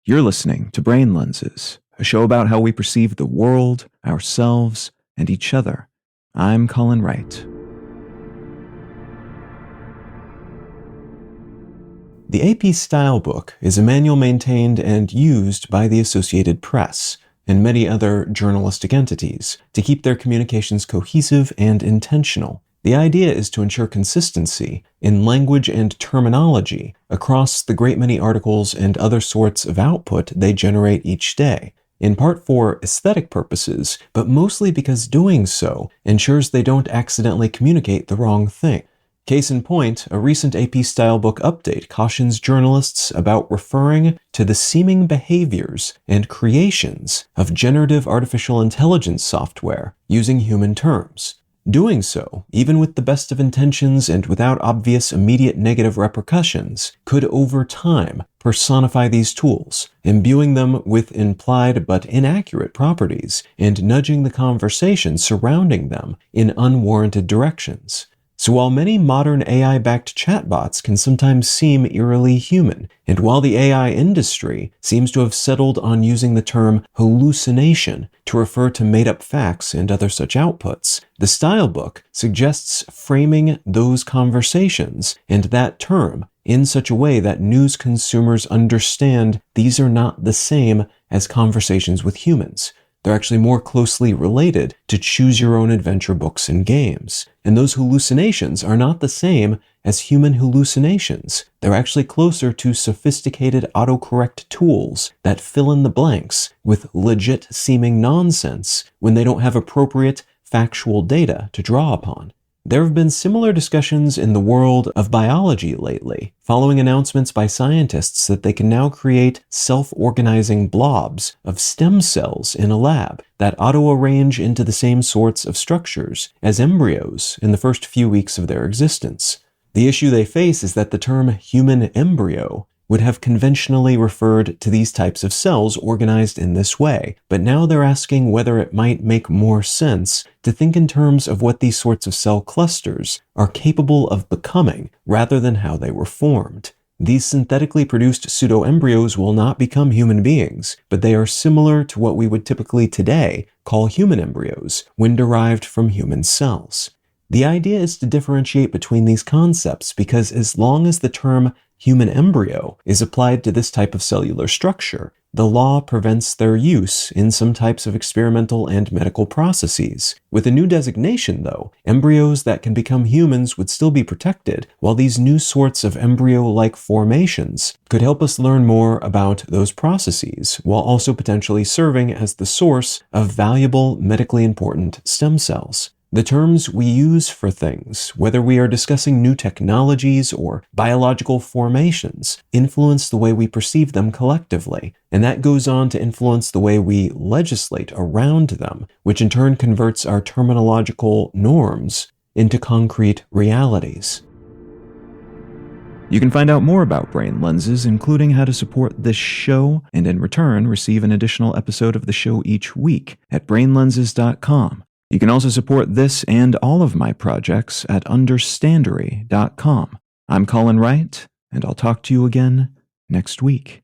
You're listening to Brain Lenses, a show about how we perceive the world, ourselves, and each other. I'm Colin Wright. The AP Style Book is a manual maintained and used by the Associated Press and many other journalistic entities to keep their communications cohesive and intentional. The idea is to ensure consistency in language and terminology across the great many articles and other sorts of output they generate each day, in part for aesthetic purposes, but mostly because doing so ensures they don't accidentally communicate the wrong thing. Case in point, a recent AP Style Book update cautions journalists about referring to the seeming behaviors and creations of generative artificial intelligence software using human terms. Doing so, even with the best of intentions and without obvious immediate negative repercussions, could over time personify these tools, imbuing them with implied but inaccurate properties and nudging the conversation surrounding them in unwarranted directions. So while many modern AI-backed chatbots can sometimes seem eerily human, and while the AI industry seems to have settled on using the term hallucination to refer to made-up facts and other such outputs, the Style Book suggests framing those conversations and that term in such a way that news consumers understand these are not the same as conversations with humans. They're actually more closely related to choose-your-own-adventure books and games. And those hallucinations are not the same as human hallucinations. They're actually closer to sophisticated autocorrect tools that fill in the blanks with legit-seeming nonsense when they don't have appropriate, factual data to draw upon. There have been similar discussions in the world of biology lately, following announcements by scientists that they can now create self-organizing blobs of stem cells in a lab that auto-arrange into the same sorts of structures as embryos in the first few weeks of their existence. The issue they face is that the term human embryo would have conventionally referred to these types of cells organized in this way, but now they're asking whether it might make more sense to think in terms of what these sorts of cell clusters are capable of becoming rather than how they were formed. These synthetically produced pseudo-embryos will not become human beings, but they are similar to what we would typically today call human embryos when derived from human cells. The idea is to differentiate between these concepts because as long as the term human embryo is applied to this type of cellular structure, the law prevents their use in some types of experimental and medical processes. With a new designation, though, embryos that can become humans would still be protected, while these new sorts of embryo-like formations could help us learn more about those processes, while also potentially serving as the source of valuable medically important stem cells. The terms we use for things, whether we are discussing new technologies or biological formations, influence the way we perceive them collectively, and that goes on to influence the way we legislate around them, which in turn converts our terminological norms into concrete realities. You can find out more about Brain Lenses, including how to support this show, and in return receive an additional episode of the show each week at brainlenses.com. You can also support this and all of my projects at understandery.com. I'm Colin Wright, and I'll talk to you again next week.